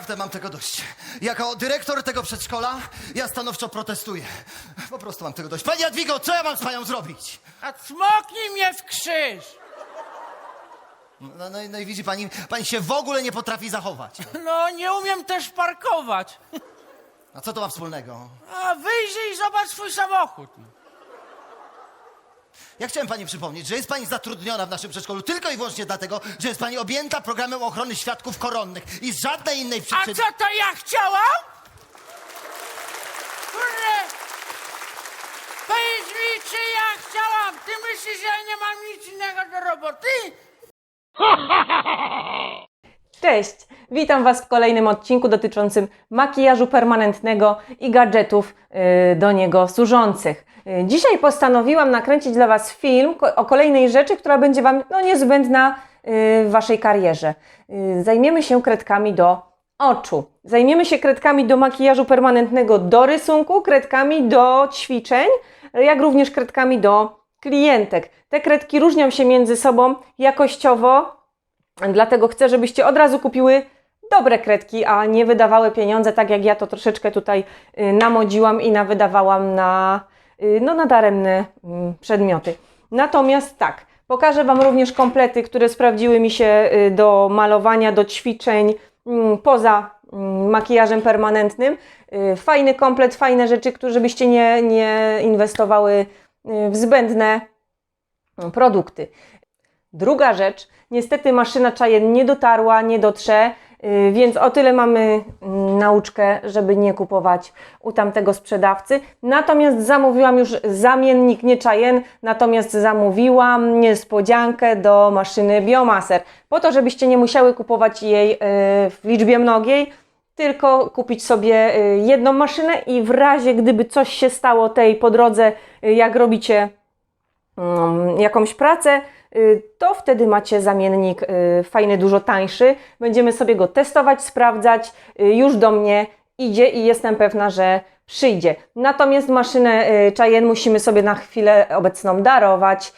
Naprawdę mam tego dość. Jako dyrektor tego przedszkola ja stanowczo protestuję. Po prostu mam tego dość. Pani Jadwigo, co ja mam z panią zrobić? A cmoknij mnie w krzyż! No i widzi pani, pani się w ogóle nie potrafi zachować. No, nie umiem też parkować. A co to ma wspólnego? A wyjrzyj i zobacz swój samochód. Ja chciałem pani przypomnieć, że jest pani zatrudniona w naszym przedszkolu tylko i wyłącznie dlatego, że jest pani objęta programem ochrony świadków koronnych i z żadnej innej A przyczyny... co to ja chciałam? Kurde! Powiedz mi, czy ja chciałam? Ty myślisz, że ja nie mam nic innego do roboty? Cześć! Witam Was w kolejnym odcinku dotyczącym makijażu permanentnego i gadżetów do niego służących. Dzisiaj postanowiłam nakręcić dla Was film o kolejnej rzeczy, która będzie Wam niezbędna w Waszej karierze. Zajmiemy się kredkami do oczu. Zajmiemy się kredkami do makijażu permanentnego do rysunku, kredkami do ćwiczeń, jak również kredkami do klientek. Te kredki różnią się między sobą jakościowo, dlatego chcę, żebyście od razu kupiły dobre kredki, a nie wydawały pieniądze, tak jak ja to troszeczkę tutaj namodziłam i wydawałam na daremne przedmioty. Natomiast tak, pokażę Wam również komplety, które sprawdziły mi się do malowania, do ćwiczeń poza makijażem permanentnym. Fajny komplet, fajne rzeczy, żebyście nie inwestowały w zbędne produkty. Druga rzecz, niestety maszyna Cheyenne nie dotarła, nie dotrze, więc o tyle mamy nauczkę, żeby nie kupować u tamtego sprzedawcy. Natomiast zamówiłam już zamiennik, nie Cheyenne, natomiast zamówiłam niespodziankę do maszyny Biomaser, po to, żebyście nie musiały kupować jej w liczbie mnogiej, tylko kupić sobie jedną maszynę i w razie, gdyby coś się stało tej po drodze, jak robicie jakąś pracę, to wtedy macie zamiennik fajny, dużo tańszy. Będziemy sobie go testować, sprawdzać. Już do mnie idzie i jestem pewna, że przyjdzie. Natomiast maszynę Cheyenne musimy sobie na chwilę obecną darować,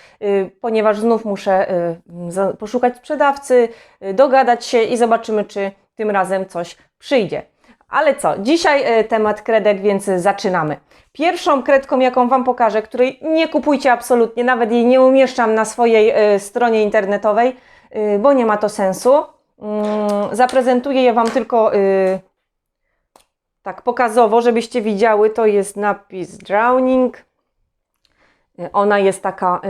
ponieważ znów muszę poszukać sprzedawcy, dogadać się i zobaczymy, czy tym razem coś przyjdzie. Ale co? Dzisiaj temat kredek, więc zaczynamy. Pierwszą kredką, jaką Wam pokażę, której nie kupujcie absolutnie, nawet jej nie umieszczam na swojej stronie internetowej, bo nie ma to sensu. Zaprezentuję je Wam tylko tak pokazowo, żebyście widziały. To jest napis Drowning. Ona jest taka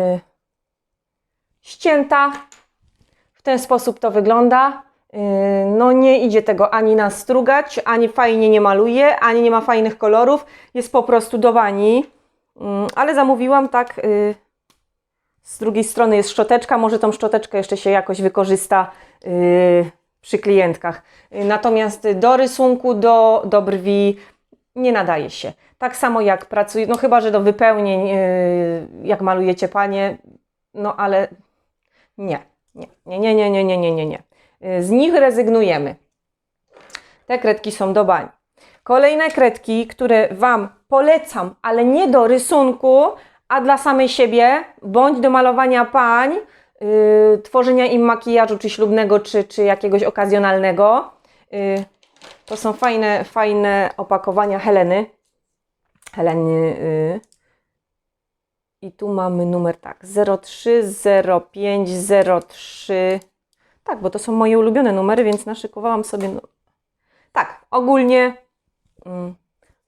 ścięta. W ten sposób to wygląda. No nie idzie tego ani nastrugać, ani fajnie nie maluje, ani nie ma fajnych kolorów. Jest po prostu do bani. Ale zamówiłam tak. Z drugiej strony jest szczoteczka. Może tą szczoteczkę jeszcze się jakoś wykorzysta przy klientkach. Natomiast do rysunku, do brwi nie nadaje się. Tak samo jak pracuje, no chyba, że do wypełnień, jak malujecie panie, no ale nie. Z nich rezygnujemy. Te kredki są do bani. Kolejne kredki, które Wam polecam, ale nie do rysunku, a dla samej siebie, bądź do malowania pań, tworzenia im makijażu, czy ślubnego, czy jakiegoś okazjonalnego. To są fajne opakowania Heleny. I tu mamy numer tak, 03, 05, 03. Tak, bo to są moje ulubione numery, więc naszykowałam sobie. Tak, ogólnie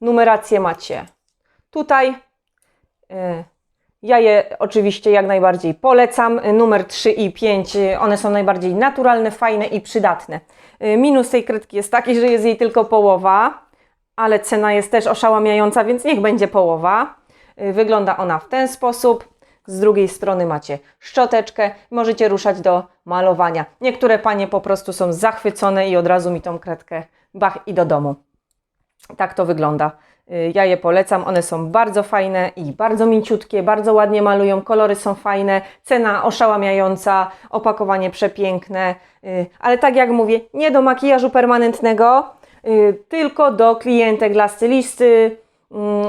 numerację macie tutaj. Ja je oczywiście jak najbardziej polecam. Numer 3 i 5, one są najbardziej naturalne, fajne i przydatne. Minus tej kredki jest taki, że jest jej tylko połowa, ale cena jest też oszałamiająca, więc niech będzie połowa. Wygląda ona w ten sposób. Z drugiej strony macie szczoteczkę, możecie ruszać do malowania. Niektóre panie po prostu są zachwycone i od razu mi tą kredkę bach i do domu. Tak to wygląda. Ja je polecam, one są bardzo fajne i bardzo mięciutkie, bardzo ładnie malują, kolory są fajne, cena oszałamiająca, opakowanie przepiękne, ale tak jak mówię, nie do makijażu permanentnego, tylko do klientek, dla stylisty,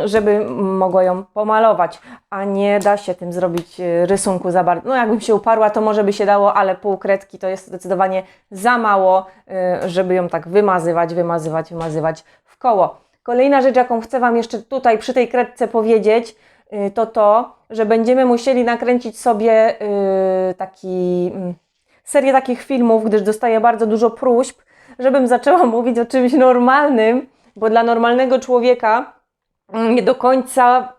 żeby mogła ją pomalować, a nie da się tym zrobić rysunku za bardzo. No jakbym się uparła, to może by się dało, ale pół kredki to jest zdecydowanie za mało, żeby ją tak wymazywać w koło. Kolejna rzecz, jaką chcę Wam jeszcze tutaj przy tej kredce powiedzieć, to, że będziemy musieli nakręcić sobie serię takich filmów, gdyż dostaję bardzo dużo próśb, żebym zaczęła mówić o czymś normalnym, bo dla normalnego człowieka nie do końca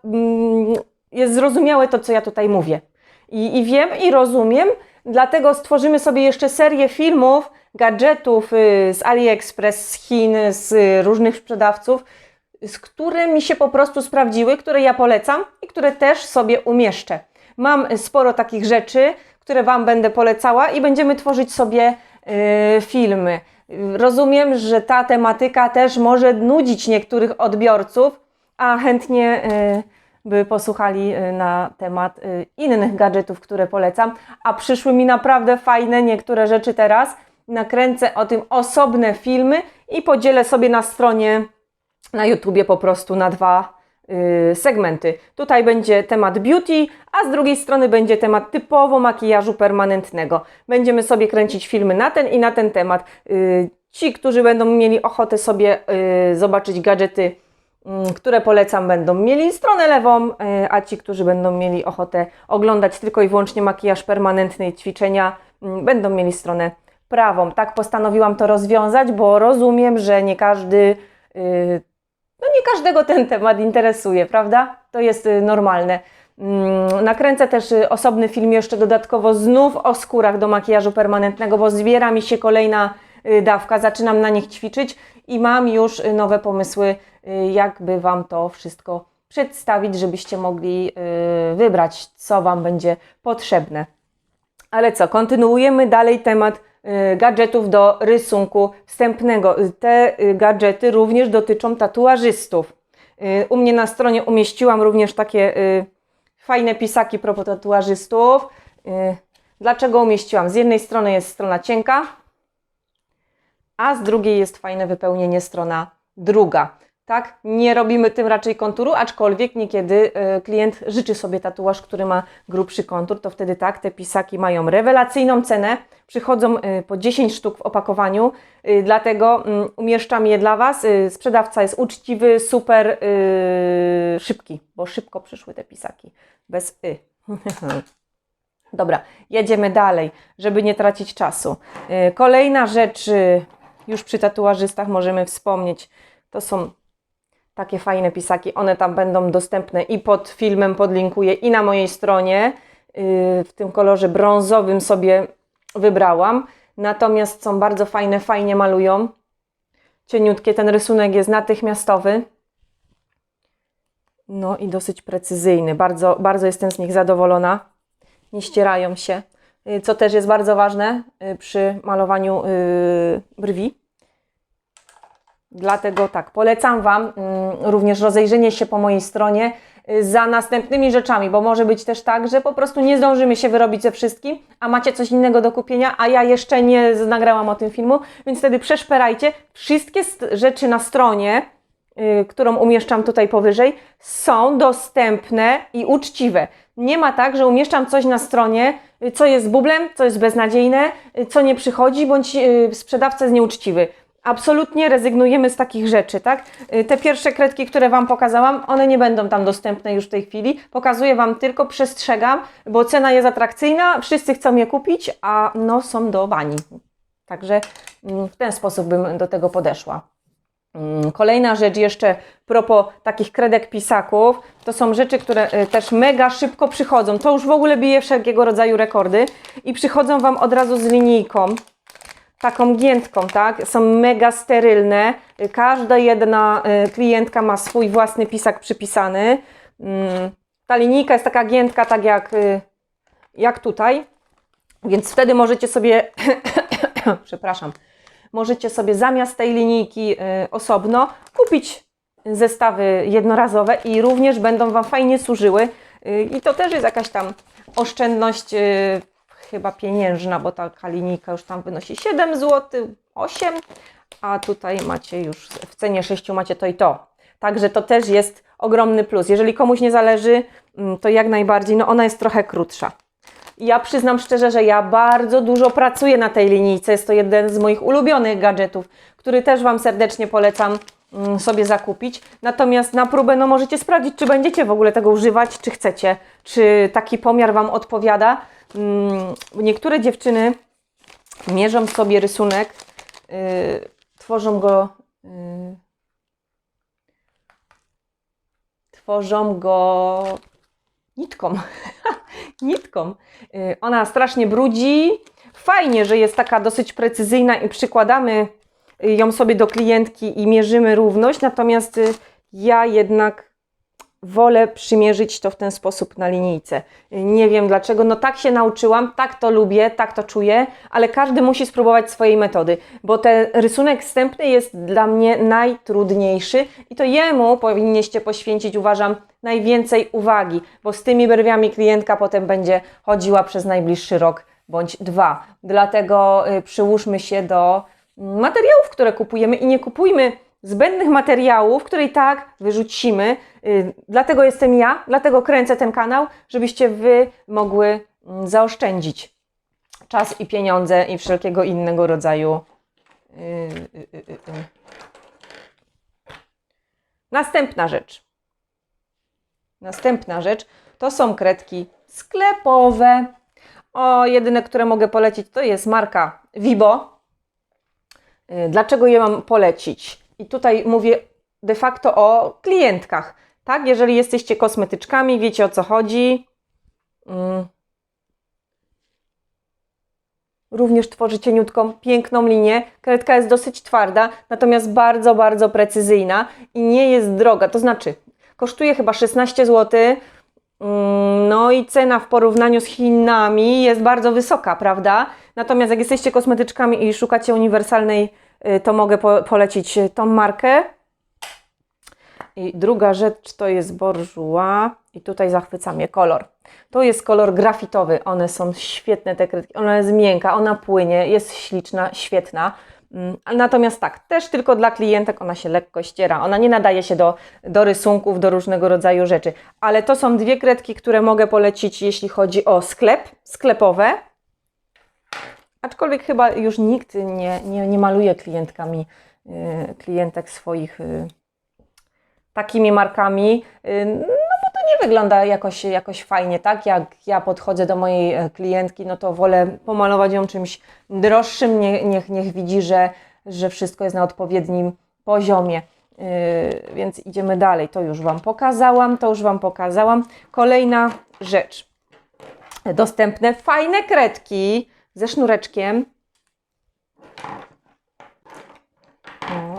jest zrozumiałe to, co ja tutaj mówię. I wiem i rozumiem, dlatego stworzymy sobie jeszcze serię filmów, gadżetów z AliExpress, z Chin, z różnych sprzedawców, z którymi się po prostu sprawdziły, które ja polecam i które też sobie umieszczę. Mam sporo takich rzeczy, które Wam będę polecała i będziemy tworzyć sobie filmy. Rozumiem, że ta tematyka też może nudzić niektórych odbiorców, a chętnie by posłuchali na temat innych gadżetów, które polecam, a przyszły mi naprawdę fajne niektóre rzeczy teraz. Nakręcę o tym osobne filmy i podzielę sobie na stronie na YouTubie po prostu na 2 segmenty. Tutaj będzie temat beauty, a z drugiej strony będzie temat typowo makijażu permanentnego. Będziemy sobie kręcić filmy na ten i na ten temat. Ci, którzy będą mieli ochotę sobie zobaczyć gadżety, które polecam, będą mieli stronę lewą, a ci, którzy będą mieli ochotę oglądać tylko i wyłącznie makijaż permanentny i ćwiczenia, będą mieli stronę prawą. Tak postanowiłam to rozwiązać, bo rozumiem, że nie każdego ten temat interesuje, prawda? To jest normalne. Nakręcę też osobny film jeszcze dodatkowo znów o skórach do makijażu permanentnego, bo zbiera mi się kolejna dawka, zaczynam na nich ćwiczyć i mam już nowe pomysły, jakby Wam to wszystko przedstawić, żebyście mogli wybrać, co Wam będzie potrzebne. Ale co, kontynuujemy dalej temat gadżetów do rysunku wstępnego. Te gadżety również dotyczą tatuażystów. U mnie na stronie umieściłam również takie fajne pisaki propos tatuażystów. Dlaczego umieściłam? Z jednej strony jest strona cienka, a z drugiej jest fajne wypełnienie, strona druga. Tak, nie robimy tym raczej konturu, aczkolwiek niekiedy klient życzy sobie tatuaż, który ma grubszy kontur, to wtedy tak, te pisaki mają rewelacyjną cenę, przychodzą po 10 sztuk w opakowaniu, dlatego umieszczam je dla Was. Sprzedawca jest uczciwy, super szybki, bo szybko przyszły te pisaki, bez Dobra, jedziemy dalej, żeby nie tracić czasu. Kolejna rzecz, już przy tatuażystach możemy wspomnieć, to są takie fajne pisaki, one tam będą dostępne i pod filmem podlinkuję i na mojej stronie. W tym kolorze brązowym sobie wybrałam. Natomiast są bardzo fajne, fajnie malują. Cieniutkie, ten rysunek jest natychmiastowy. No i dosyć precyzyjny. Bardzo, bardzo jestem z nich zadowolona. Nie ścierają się. Co też jest bardzo ważne przy malowaniu brwi. Dlatego tak, polecam Wam również rozejrzenie się po mojej stronie za następnymi rzeczami, bo może być też tak, że po prostu nie zdążymy się wyrobić ze wszystkim, a macie coś innego do kupienia, a ja jeszcze nie nagrałam o tym filmu, więc wtedy przeszperajcie. Wszystkie rzeczy na stronie, którą umieszczam tutaj powyżej, są dostępne i uczciwe. Nie ma tak, że umieszczam coś na stronie, co jest bublem, co jest beznadziejne, co nie przychodzi, bądź sprzedawca jest nieuczciwy. Absolutnie rezygnujemy z takich rzeczy, tak? Te pierwsze kredki, które Wam pokazałam, one nie będą tam dostępne już w tej chwili. Pokazuję Wam tylko, przestrzegam, bo cena jest atrakcyjna, wszyscy chcą je kupić, a no są do bani. Także w ten sposób bym do tego podeszła. Kolejna rzecz jeszcze propos takich kredek pisaków, to są rzeczy, które też mega szybko przychodzą. To już w ogóle bije wszelkiego rodzaju rekordy i przychodzą Wam od razu z linijką. Taką giętką, tak? Są mega sterylne. Każda jedna klientka ma swój własny pisak przypisany. Ta linijka jest taka giętka, tak jak tutaj. Więc wtedy możecie sobie, przepraszam, możecie sobie zamiast tej linijki osobno kupić zestawy jednorazowe i również będą Wam fajnie służyły. I to też jest jakaś tam oszczędność chyba pieniężna, bo taka linijka już tam wynosi 7 zł, 8, a tutaj macie już w cenie 6 macie to i to. Także to też jest ogromny plus. Jeżeli komuś nie zależy, to jak najbardziej, no ona jest trochę krótsza. Ja przyznam szczerze, że ja bardzo dużo pracuję na tej linijce. Jest to jeden z moich ulubionych gadżetów, który też Wam serdecznie polecam sobie zakupić. Natomiast na próbę no możecie sprawdzić, czy będziecie w ogóle tego używać, czy chcecie, czy taki pomiar Wam odpowiada. Niektóre dziewczyny mierzą sobie rysunek, tworzą go nitką. Nitką. Ona strasznie brudzi. Fajnie, że jest taka dosyć precyzyjna i przykładamy ją sobie do klientki i mierzymy równość, natomiast ja jednak wolę przymierzyć to w ten sposób na linijce. Nie wiem dlaczego, no tak się nauczyłam, tak to lubię, tak to czuję, ale każdy musi spróbować swojej metody, bo ten rysunek wstępny jest dla mnie najtrudniejszy i to jemu powinniście poświęcić, uważam, najwięcej uwagi, bo z tymi brwiami klientka potem będzie chodziła przez najbliższy rok bądź 2. Dlatego przyłóżmy się do materiałów, które kupujemy i nie kupujmy zbędnych materiałów, które i tak wyrzucimy. Dlatego jestem ja, dlatego kręcę ten kanał, żebyście Wy mogły zaoszczędzić czas i pieniądze i wszelkiego innego rodzaju. Następna rzecz to są kredki sklepowe. Jedyne, które mogę polecić, to jest marka Vibo. Dlaczego je mam polecić? I tutaj mówię de facto o klientkach. Tak, jeżeli jesteście kosmetyczkami, wiecie o co chodzi. Również tworzy cieniutką, piękną linię. Kredka jest dosyć twarda, natomiast bardzo, bardzo precyzyjna i nie jest droga. To znaczy, kosztuje chyba 16 zł. No i cena w porównaniu z Chinami jest bardzo wysoka, prawda? Natomiast jak jesteście kosmetyczkami i szukacie uniwersalnej, to mogę polecić tą markę. I druga rzecz to jest Bourjois i tutaj zachwyca mnie kolor. To jest kolor grafitowy, one są świetne te kredki, ona jest miękka, ona płynie, jest śliczna, świetna. Natomiast tak, też tylko dla klientek ona się lekko ściera, ona nie nadaje się do rysunków, do różnego rodzaju rzeczy. Ale to są dwie kredki, które mogę polecić, jeśli chodzi o sklepowe. Aczkolwiek chyba już nikt nie maluje klientek swoich takimi markami, no bo to nie wygląda jakoś fajnie, tak? Jak ja podchodzę do mojej klientki, no to wolę pomalować ją czymś droższym, niech widzi, że wszystko jest na odpowiednim poziomie. Więc idziemy dalej, to już Wam pokazałam, Kolejna rzecz. Dostępne, fajne kredki ze sznureczkiem.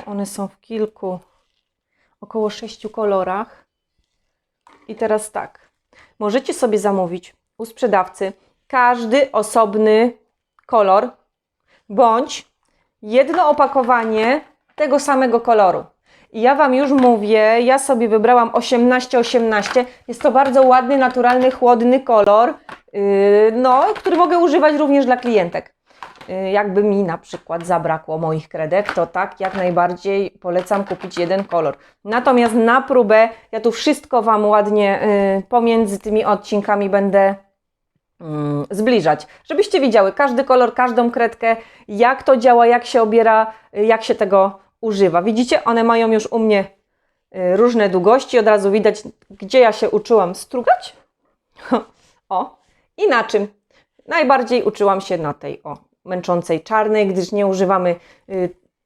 One są w około 6 kolorach. I teraz tak, możecie sobie zamówić u sprzedawcy każdy osobny kolor, bądź jedno opakowanie tego samego koloru. I ja Wam już mówię, ja sobie wybrałam 18-18. Jest to bardzo ładny, naturalny, chłodny kolor, który mogę używać również dla klientek. Jakby mi na przykład zabrakło moich kredek, to tak, jak najbardziej polecam kupić jeden kolor. Natomiast na próbę, ja tu wszystko Wam ładnie pomiędzy tymi odcinkami będę zbliżać, żebyście widziały każdy kolor, każdą kredkę, jak to działa, jak się obiera, jak się tego używa. Widzicie, one mają już u mnie różne długości, od razu widać, gdzie ja się uczyłam strugać. I na czym? Najbardziej uczyłam się na tej męczącej czarnej, gdyż nie używamy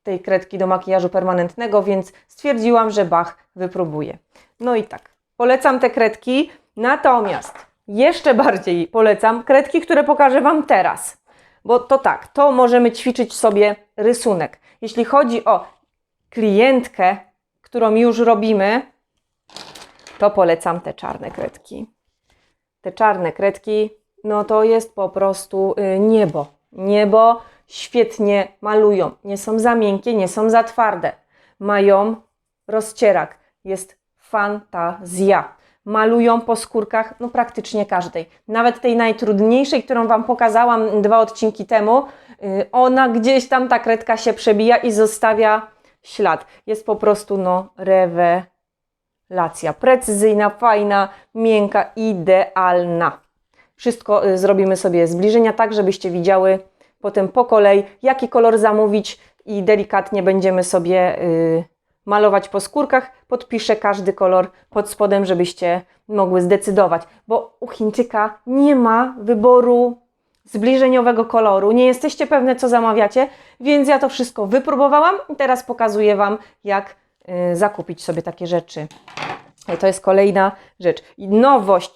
tej kredki do makijażu permanentnego, więc stwierdziłam, że wypróbuję. No i tak, polecam te kredki, natomiast jeszcze bardziej polecam kredki, które pokażę Wam teraz, bo to tak, to możemy ćwiczyć sobie rysunek. Jeśli chodzi o klientkę, którą już robimy, to polecam te czarne kredki. Te czarne kredki, no to jest po prostu niebo. Niebo, świetnie malują. Nie są za miękkie, nie są za twarde. Mają rozcierak. Jest fantazja. Malują po skórkach, no praktycznie każdej. Nawet tej najtrudniejszej, którą Wam pokazałam 2 odcinki temu, ona gdzieś tam, ta kredka się przebija i zostawia ślad. Jest po prostu rewelacja. Precyzyjna, fajna, miękka, idealna. Wszystko zrobimy sobie zbliżenia tak, żebyście widziały potem po kolei, jaki kolor zamówić i delikatnie będziemy sobie malować po skórkach. Podpiszę każdy kolor pod spodem, żebyście mogły zdecydować, bo u Chińczyka nie ma wyboru zbliżeniowego koloru. Nie jesteście pewne, co zamawiacie, więc ja to wszystko wypróbowałam i teraz pokazuję Wam, jak zakupić sobie takie rzeczy. I to jest kolejna rzecz. I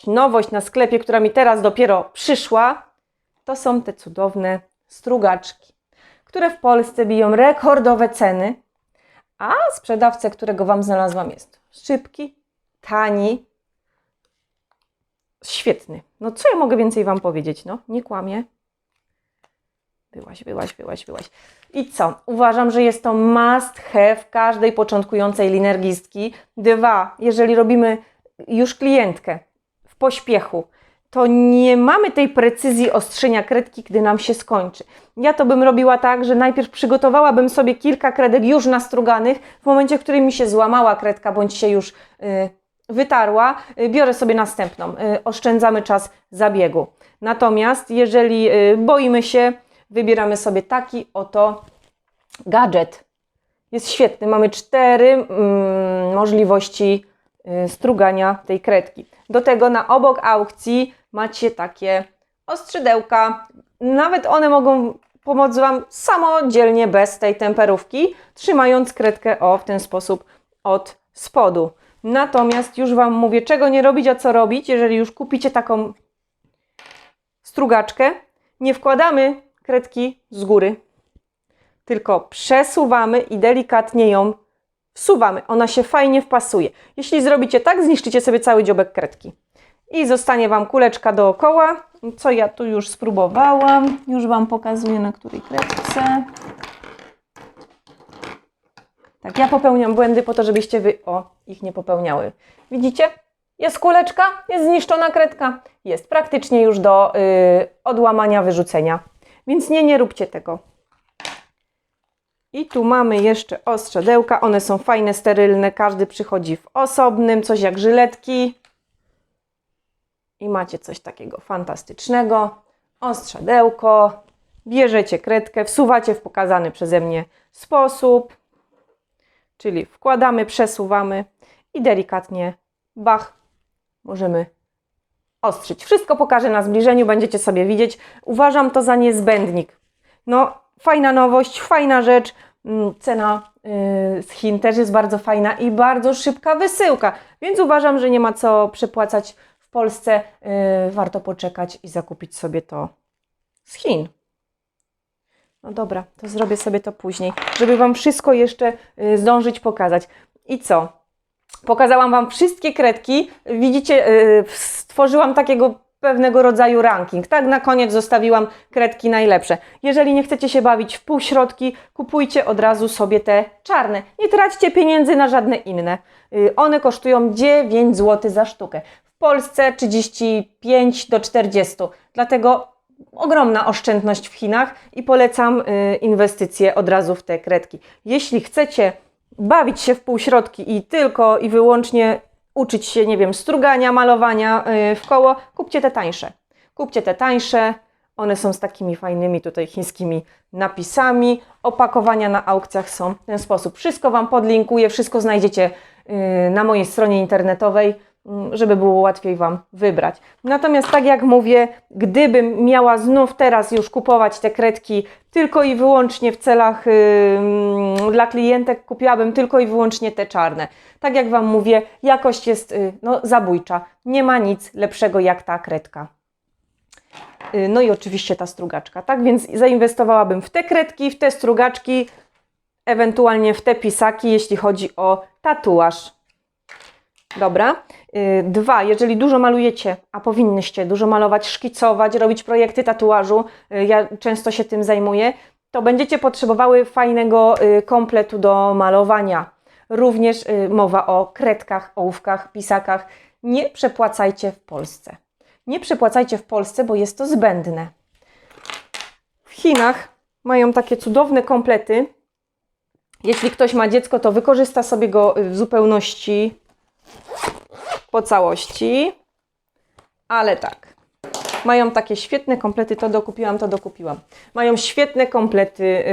nowość na sklepie, która mi teraz dopiero przyszła, to są te cudowne strugaczki, które w Polsce biją rekordowe ceny, a sprzedawca, którego Wam znalazłam, jest szybki, tani, świetny. No co ja mogę więcej Wam powiedzieć? No, nie kłamię. Byłaś. I co? Uważam, że jest to must have każdej początkującej linergistki. 2. Jeżeli robimy już klientkę w pośpiechu, to nie mamy tej precyzji ostrzenia kredki, gdy nam się skończy. Ja to bym robiła tak, że najpierw przygotowałabym sobie kilka kredek już nastruganych. W momencie, w którym mi się złamała kredka, bądź się już wytarła, biorę sobie następną. Oszczędzamy czas zabiegu. Natomiast jeżeli boimy się, wybieramy sobie taki oto gadżet. Jest świetny. Mamy 4 możliwości strugania tej kredki. Do tego na obok aukcji macie takie ostrzydełka. Nawet one mogą pomóc Wam samodzielnie, bez tej temperówki, trzymając kredkę w ten sposób od spodu. Natomiast już Wam mówię, czego nie robić, a co robić, jeżeli już kupicie taką strugaczkę. Nie wkładamy kredki z góry, tylko przesuwamy i delikatnie ją wsuwamy. Ona się fajnie wpasuje. Jeśli zrobicie tak, zniszczycie sobie cały dziobek kredki. I zostanie Wam kuleczka dookoła, co ja tu już spróbowałam. Już Wam pokazuję, na której kredce. Tak, ja popełniam błędy po to, żebyście Wy ich nie popełniały. Widzicie? Jest kuleczka, jest zniszczona kredka. Jest praktycznie już do odłamania, wyrzucenia. Więc nie róbcie tego. I tu mamy jeszcze ostrzedełka. One są fajne, sterylne. Każdy przychodzi w osobnym, coś jak żyletki. I macie coś takiego fantastycznego. Ostrzedełko. Bierzecie kredkę, wsuwacie w pokazany przeze mnie sposób. Czyli wkładamy, przesuwamy i delikatnie, bach, możemy ostrzyć. Wszystko pokażę na zbliżeniu, będziecie sobie widzieć. Uważam to za niezbędnik. No, fajna nowość, fajna rzecz. Cena z Chin też jest bardzo fajna i bardzo szybka wysyłka, więc uważam, że nie ma co przepłacać w Polsce. Warto poczekać i zakupić sobie to z Chin. No dobra, to zrobię sobie to później, żeby Wam wszystko jeszcze zdążyć pokazać. I co? Pokazałam Wam wszystkie kredki. Widzicie, stworzyłam takiego pewnego rodzaju ranking. Tak, na koniec zostawiłam kredki najlepsze. Jeżeli nie chcecie się bawić w półśrodki, kupujcie od razu sobie te czarne. Nie traćcie pieniędzy na żadne inne. One kosztują 9 zł za sztukę. W Polsce 35 do 40. Dlatego ogromna oszczędność w Chinach i polecam inwestycje od razu w te kredki. Jeśli chcecie bawić się w półśrodki i tylko i wyłącznie uczyć się, nie wiem, strugania, malowania w koło, kupcie te tańsze. Kupcie te tańsze, one są z takimi fajnymi tutaj chińskimi napisami. Opakowania na aukcjach są w ten sposób. Wszystko Wam podlinkuję, wszystko znajdziecie na mojej stronie internetowej, żeby było łatwiej Wam wybrać. Natomiast tak jak mówię, gdybym miała znów teraz już kupować te kredki tylko i wyłącznie w celach dla klientek, kupiłabym tylko i wyłącznie te czarne. Tak jak Wam mówię, jakość jest zabójcza. Nie ma nic lepszego jak ta kredka. No i oczywiście ta strugaczka, tak? Więc zainwestowałabym w te kredki, w te strugaczki, ewentualnie w te pisaki, jeśli chodzi o tatuaż. Dobra. 2. Jeżeli dużo malujecie, a powinnyście dużo malować, szkicować, robić projekty tatuażu, ja często się tym zajmuję, to będziecie potrzebowały fajnego kompletu do malowania. Również mowa o kredkach, ołówkach, pisakach. Nie przepłacajcie w Polsce. Nie przepłacajcie w Polsce, bo jest to zbędne. W Chinach mają takie cudowne komplety. Jeśli ktoś ma dziecko, to wykorzysta sobie go w zupełności. po całości, ale tak. Mają takie świetne komplety, to dokupiłam. Mają świetne komplety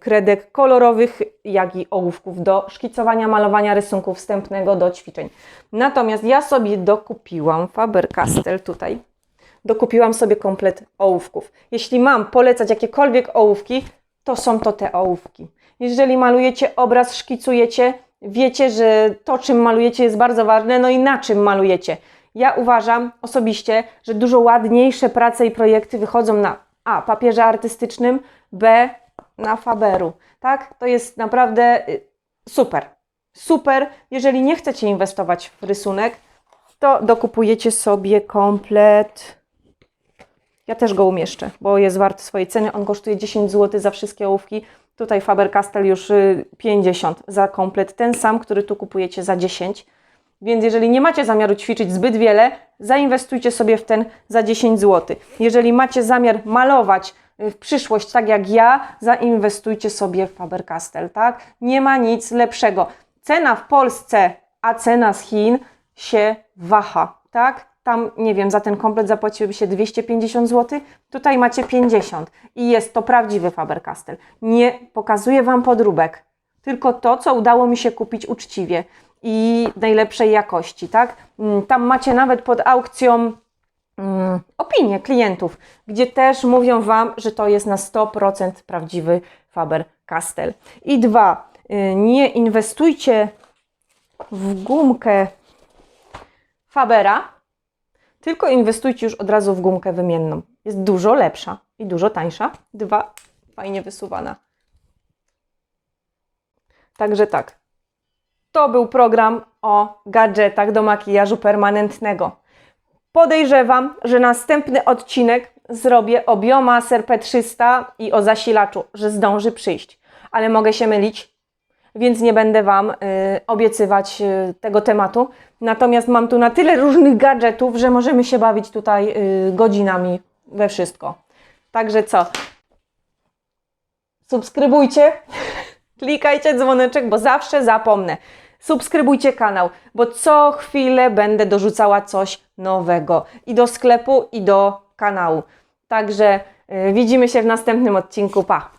kredek kolorowych, jak i ołówków do szkicowania, malowania, rysunku wstępnego do ćwiczeń. Natomiast ja sobie dokupiłam Faber-Castell tutaj. Dokupiłam sobie komplet ołówków. Jeśli mam polecać jakiekolwiek ołówki, to są to te ołówki. Jeżeli malujecie obraz, szkicujecie, wiecie, że to, czym malujecie, jest bardzo ważne, no i na czym malujecie. Ja uważam osobiście, że dużo ładniejsze prace i projekty wychodzą na A. papierze artystycznym, B. na Faberu. Tak? To jest naprawdę super. Super. Jeżeli nie chcecie inwestować w rysunek, to dokupujecie sobie komplet. Ja też go umieszczę, bo jest wart swojej ceny. On kosztuje 10 zł za wszystkie ołówki. Tutaj Faber-Castell już 50 za komplet. Ten sam, który tu kupujecie za 10. Więc jeżeli nie macie zamiaru ćwiczyć zbyt wiele, zainwestujcie sobie w ten za 10 zł. Jeżeli macie zamiar malować w przyszłość, tak jak ja, zainwestujcie sobie w Faber-Castell, tak? Nie ma nic lepszego. Cena w Polsce, a cena z Chin się waha, tak? Tam, nie wiem, za ten komplet zapłaciłoby się 250 zł, tutaj macie 50 i jest to prawdziwy Faber-Castell. Nie pokazuję Wam podróbek, tylko to, co udało mi się kupić uczciwie i najlepszej jakości, tak? Tam macie nawet pod aukcją opinie klientów, gdzie też mówią Wam, że to jest na 100% prawdziwy Faber-Castell. I 2, nie inwestujcie w gumkę Fabera, tylko inwestujcie już od razu w gumkę wymienną. Jest dużo lepsza i dużo tańsza. 2, fajnie wysuwana. Także tak. To był program o gadżetach do makijażu permanentnego. Podejrzewam, że następny odcinek zrobię o Biomaser P300 i o zasilaczu, że zdąży przyjść. Ale mogę się mylić, więc nie będę Wam obiecywać tego tematu. Natomiast mam tu na tyle różnych gadżetów, że możemy się bawić tutaj godzinami we wszystko. Także co? Subskrybujcie, klikajcie dzwoneczek, bo zawsze zapomnę. Subskrybujcie kanał, bo co chwilę będę dorzucała coś nowego i do sklepu, i do kanału. Także widzimy się w następnym odcinku. Pa!